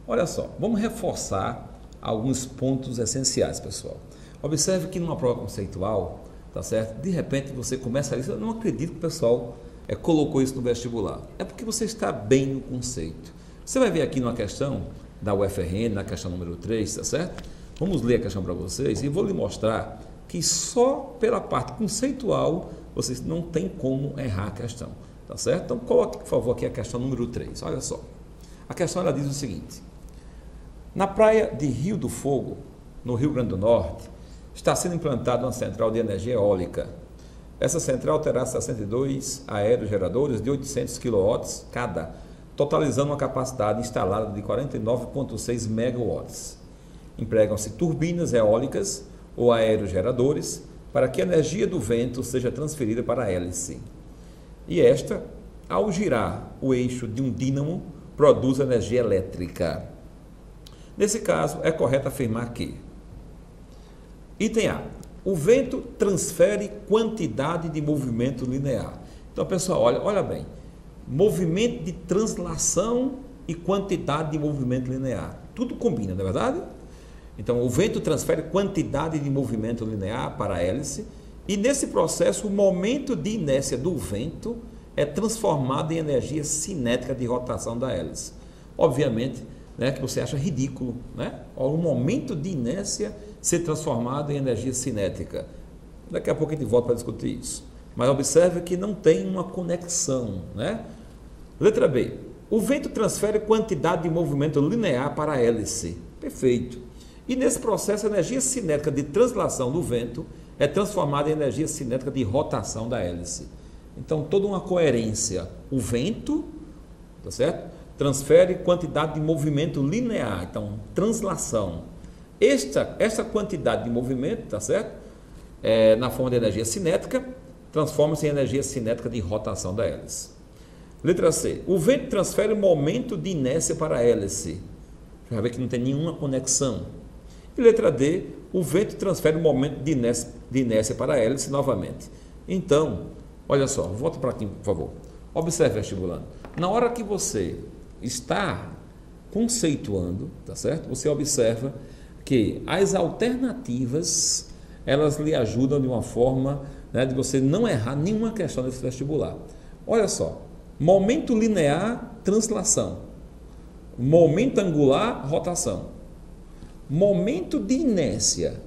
Olha só, vamos reforçar alguns pontos essenciais, pessoal. Observe que numa prova conceitual, tá certo? De repente você começa a ler, eu não acredito que o pessoal colocou isso no vestibular. É porque você está bem no conceito. Você vai ver aqui numa questão da UFRN, na questão número 3, tá certo? Vamos ler a questão para vocês e vou lhe mostrar que só pela parte conceitual vocês não tem como errar a questão, tá certo? Então coloque, por favor, aqui a questão número 3. Olha só. A questão ela diz o seguinte: na praia de Rio do Fogo, no Rio Grande do Norte, está sendo implantada uma central de energia eólica. Essa central terá 62 aerogeradores de 800 kW cada, totalizando uma capacidade instalada de 49,6 megawatts. Empregam-se turbinas eólicas ou aerogeradores para que a energia do vento seja transferida para a hélice. E esta, ao girar o eixo de um dínamo, produz energia elétrica. Nesse caso, é correto afirmar que: item A, o vento transfere quantidade de movimento linear. Então, pessoal, olha bem, movimento de translação e quantidade de movimento linear. Tudo combina, não é verdade? Então, o vento transfere quantidade de movimento linear para a hélice e, nesse processo, o momento de inércia do vento é transformado em energia cinética de rotação da hélice. Obviamente, né, que você acha ridículo, né? O momento de inércia ser transformado em energia cinética. Daqui a pouco a gente volta para discutir isso. Mas observe que não tem uma conexão, né? Letra B. O vento transfere quantidade de movimento linear para a hélice. Perfeito. E nesse processo, a energia cinética de translação do vento é transformada em energia cinética de rotação da hélice. Então, toda uma coerência. O vento, tá certo? Transfere quantidade de movimento linear, então, translação. Esta quantidade de movimento, tá certo? Na forma de energia cinética, transforma-se em energia cinética de rotação da hélice. Letra C. O vento transfere momento de inércia para a hélice. Já vê que não tem nenhuma conexão. E letra D. O vento transfere momento de inércia para a hélice novamente. Então, olha só, volta para aqui, por favor. Observe, vestibulando. Na hora que você está conceituando, tá certo? Você observa que as alternativas, elas lhe ajudam de uma forma, né, de você não errar nenhuma questão desse vestibular. Olha só, momento linear, translação. Momento angular, rotação. Momento de inércia,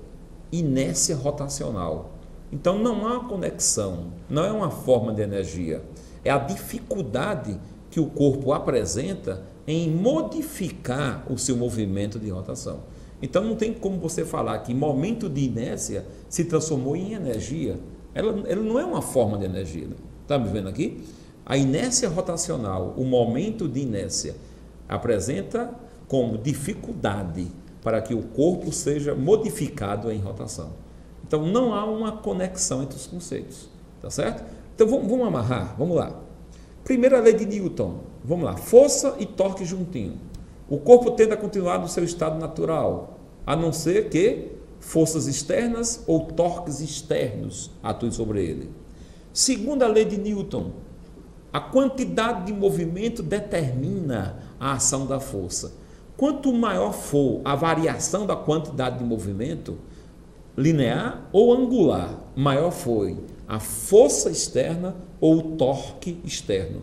inércia rotacional. Então não há conexão, não é uma forma de energia, é a dificuldade que o corpo apresenta em modificar o seu movimento de rotação. Então não tem como você falar que momento de inércia se transformou em energia. Ela não é uma forma de energia. Está me vendo aqui? A inércia rotacional, o momento de inércia, apresenta como dificuldade para que o corpo seja modificado em rotação. Então não há uma conexão entre os conceitos. Tá certo? Então vamos amarrar, vamos lá. Primeira lei de Newton, vamos lá, força e torque juntinho. O corpo tende a continuar no seu estado natural, a não ser que forças externas ou torques externos atuem sobre ele. Segunda lei de Newton, a quantidade de movimento determina a ação da força. Quanto maior for a variação da quantidade de movimento, linear ou angular, maior foi a força externa ou o torque externo.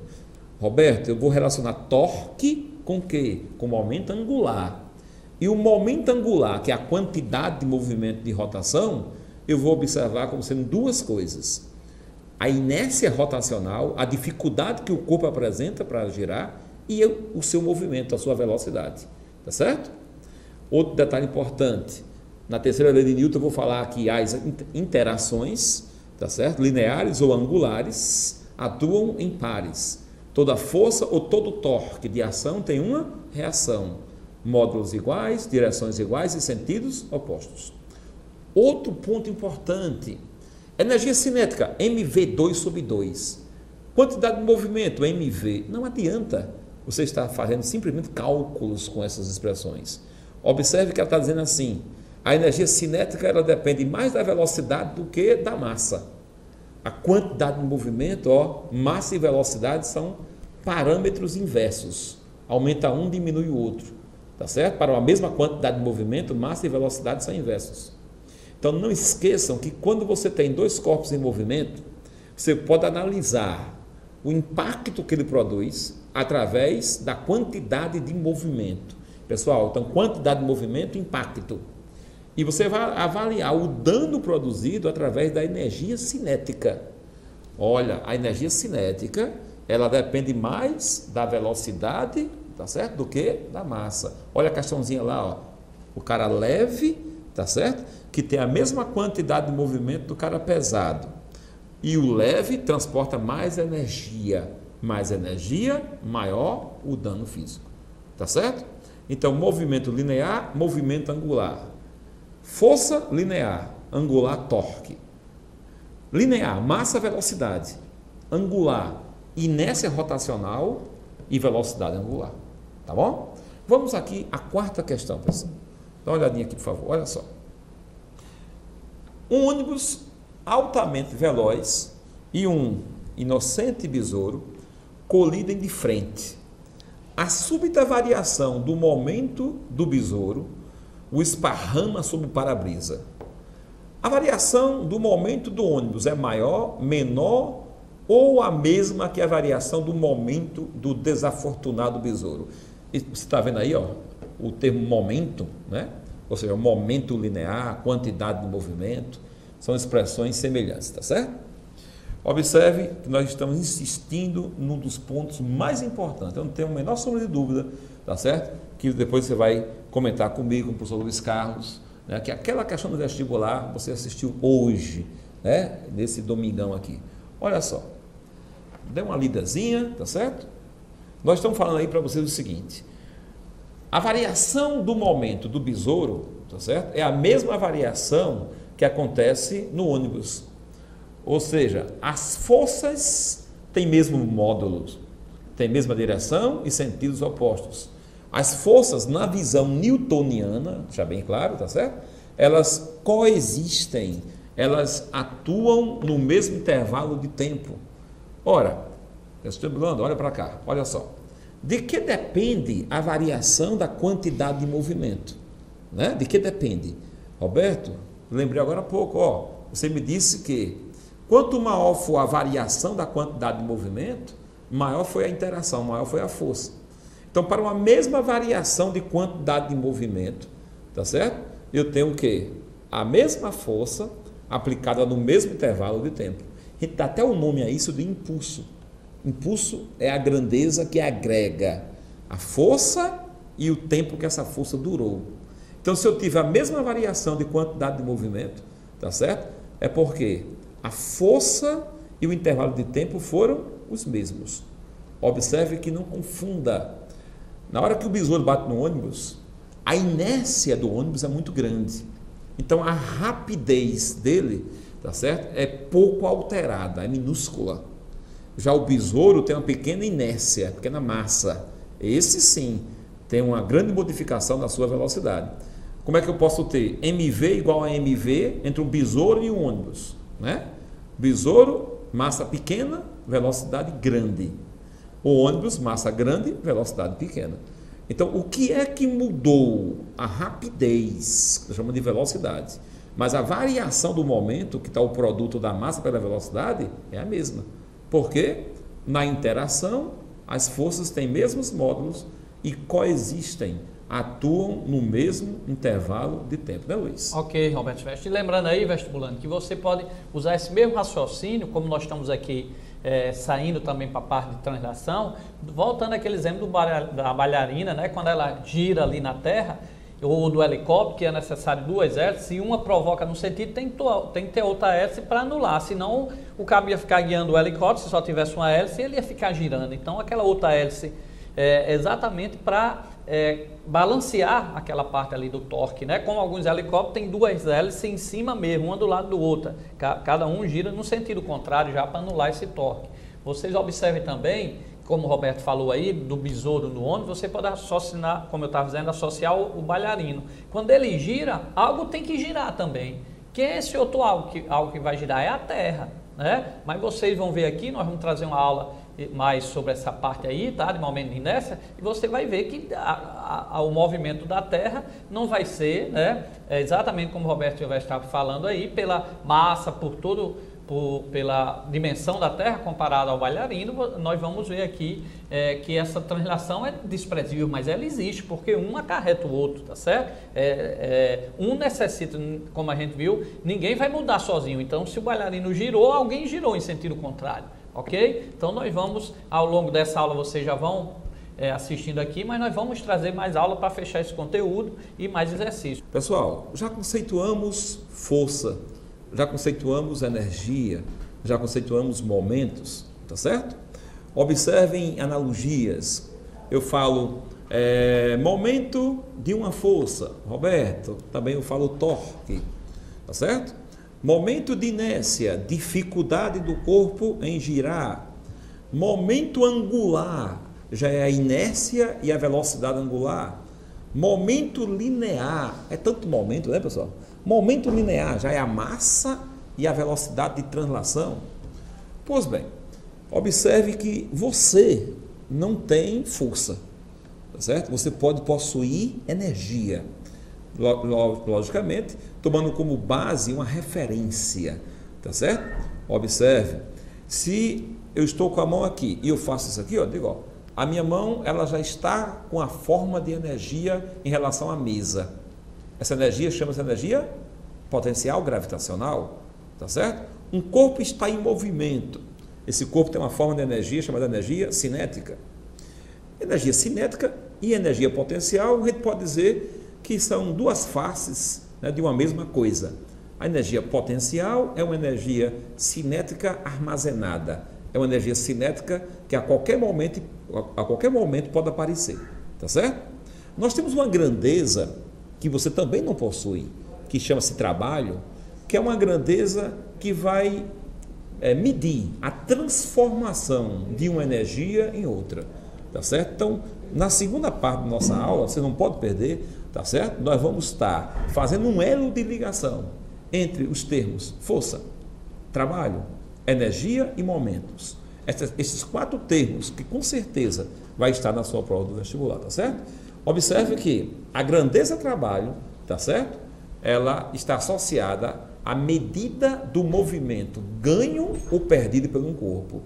Roberto, eu vou relacionar torque com o quê? Com o momento angular. E o momento angular, que é a quantidade de movimento de rotação, eu vou observar como sendo duas coisas. A inércia rotacional, a dificuldade que o corpo apresenta para girar e o seu movimento, a sua velocidade. Tá certo? Outro detalhe importante. Na terceira lei de Newton eu vou falar que as interações, tá certo? Lineares ou angulares, atuam em pares. Toda força ou todo torque de ação tem uma reação. Módulos iguais, direções iguais e sentidos opostos. Outro ponto importante. Energia cinética, mv2/2. Quantidade de movimento, mv. Não adianta você estar fazendo simplesmente cálculos com essas expressões. Observe que ela está dizendo assim: a energia cinética ela depende mais da velocidade do que da massa. A quantidade de movimento, massa e velocidade são parâmetros inversos. Aumenta um, diminui o outro. tá certo? Para a mesma quantidade de movimento, massa e velocidade são inversos. Então não esqueçam que quando você tem dois corpos em movimento, você pode analisar o impacto que ele produz através da quantidade de movimento. Pessoal, então quantidade de movimento, impacto. E você vai avaliar o dano produzido através da energia cinética. Olha, a energia cinética, ela depende mais da velocidade, tá certo? Do que da massa. Olha a questãozinha lá, ó. O cara leve, tá certo? Que tem a mesma quantidade de movimento do cara pesado. E o leve transporta mais energia. Mais energia, maior o dano físico. Tá certo? Então, movimento linear, movimento angular. Força linear, angular, torque. Linear, massa, velocidade. Angular, inércia rotacional e velocidade angular. Tá bom? Vamos aqui à quarta questão, pessoal. Dá uma olhadinha aqui, por favor. Olha só. Um ônibus altamente veloz e um inocente besouro colidem de frente. A súbita variação do momento do besouro o esparrama sobre o para-brisa. A variação do momento do ônibus é maior, menor ou a mesma que a variação do momento do desafortunado besouro? Você está vendo aí, ó, o termo momento, né? Ou seja, o momento linear, quantidade de movimento, são expressões semelhantes, tá certo? Observe que nós estamos insistindo num dos pontos mais importantes. Eu não tenho a menor sombra de dúvida, tá certo? Que depois você vai comentar comigo, com o professor Luiz Carlos, né? Que aquela questão do vestibular você assistiu hoje, né? Nesse domingão aqui. Olha só, dê uma lidazinha, tá certo? Nós estamos falando aí para vocês o seguinte: a variação do momento do besouro, tá certo? É a mesma variação que acontece no ônibus. Ou seja, as forças têm mesmo módulos, têm mesma direção e sentidos opostos. As forças, na visão newtoniana, deixar bem claro, tá certo? Elas coexistem, elas atuam no mesmo intervalo de tempo. Ora, vestibulando, olha para cá, olha só. De que depende a variação da quantidade de movimento? Né? De que depende? Roberto, lembrei agora há pouco, ó, você me disse que quanto maior for a variação da quantidade de movimento, maior foi a interação, maior foi a força. Então, para uma mesma variação de quantidade de movimento, tá certo? Eu tenho o quê? A mesma força aplicada no mesmo intervalo de tempo. A gente dá até o nome a isso de impulso. Impulso é a grandeza que agrega a força e o tempo que essa força durou. Então, se eu tiver a mesma variação de quantidade de movimento, tá certo? É porque a força e o intervalo de tempo foram os mesmos. Observe que não confunda. Na hora que o besouro bate no ônibus, a inércia do ônibus é muito grande. Então, a rapidez dele, tá certo? É pouco alterada, é minúscula. Já o besouro tem uma pequena inércia, pequena massa. Esse sim tem uma grande modificação da sua velocidade. Como é que eu posso ter mv igual a mv entre um besouro e um ônibus? Né? Besouro, massa pequena, velocidade grande. O ônibus, massa grande, velocidade pequena. Então, o que é que mudou? A rapidez, que chama de velocidade. Mas a variação do momento, que está o produto da massa pela velocidade, é a mesma. Porque na interação, as forças têm mesmos módulos e coexistem, atuam no mesmo intervalo de tempo, né, Luiz? Ok, Roberto Veste. E lembrando aí, vestibulando, que você pode usar esse mesmo raciocínio, como nós estamos aqui saindo também para a parte de translação, voltando àquele exemplo da bailarina, né, quando ela gira ali na terra, ou do helicóptero, que é necessário duas hélices, e uma provoca no sentido, tem que ter outra hélice para anular, senão o cabo ia ficar guiando o helicóptero, se só tivesse uma hélice, ele ia ficar girando. Então, aquela outra hélice é exatamente para balancear aquela parte ali do torque, né? Como alguns helicópteros têm duas hélices em cima mesmo, uma do lado do outro, cada um gira no sentido contrário já para anular esse torque. Vocês observem também, como o Roberto falou aí, do besouro no ônibus, você pode associar, como eu estava dizendo, associar o bailarino. Quando ele gira, algo tem que girar também. Que é esse outro algo que vai girar? É a terra, né? Mas vocês vão ver aqui, nós vamos trazer uma aula mais sobre essa parte aí, tá? De momento de inércia, e você vai ver que o movimento da Terra não vai ser, né? Exatamente como o Roberto já estava falando aí, pela massa, pela dimensão da Terra comparada ao bailarino, nós vamos ver aqui que essa translação é desprezível, mas ela existe, porque um acarreta o outro, tá certo? Um necessita, como a gente viu, ninguém vai mudar sozinho, então se o bailarino girou, alguém girou em sentido contrário, ok? Então nós vamos, ao longo dessa aula, vocês já vão assistindo aqui, mas nós vamos trazer mais aula para fechar esse conteúdo e mais exercício. Pessoal, já conceituamos força, já conceituamos energia, já conceituamos momentos, tá certo? Observem analogias. Eu falo momento de uma força, Roberto, também eu falo torque, tá certo? Momento de inércia, dificuldade do corpo em girar. Momento angular, já é a inércia e a velocidade angular. Momento linear, é tanto momento, né, pessoal? Momento linear já é a massa e a velocidade de translação. Pois bem, observe que você não tem força, tá certo? Você pode possuir energia, logicamente, tomando como base uma referência, tá certo? Observe, se eu estou com a mão aqui e eu faço isso aqui, ó, digo, ó, a minha mão ela já está com a forma de energia em relação à mesa. Essa energia chama-se energia potencial gravitacional, tá certo? Um corpo está em movimento. Esse corpo tem uma forma de energia chamada energia cinética. Energia cinética e energia potencial, a gente pode dizer que são duas faces, né, de uma mesma coisa. A energia potencial é uma energia cinética armazenada. É uma energia cinética que a qualquer momento pode aparecer, tá certo? Nós temos uma grandeza que você também não possui, que chama-se trabalho, que é uma grandeza que vai medir a transformação de uma energia em outra, tá certo? Então, na segunda parte da nossa aula, você não pode perder, tá certo? Nós vamos estar fazendo um elo de ligação entre os termos força, trabalho, energia e momentos. Esses quatro termos que com certeza vai estar na sua prova do vestibular, tá certo? Observe que a grandeza trabalho, tá certo? Ela está associada à medida do movimento ganho ou perdido pelo corpo.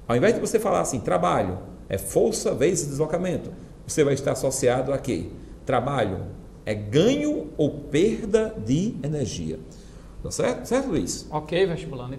Ao invés de você falar assim, trabalho é força vezes deslocamento, você vai estar associado a quê? Trabalho é ganho ou perda de energia. Tá certo? Certo, Luiz? Ok, vestibulando.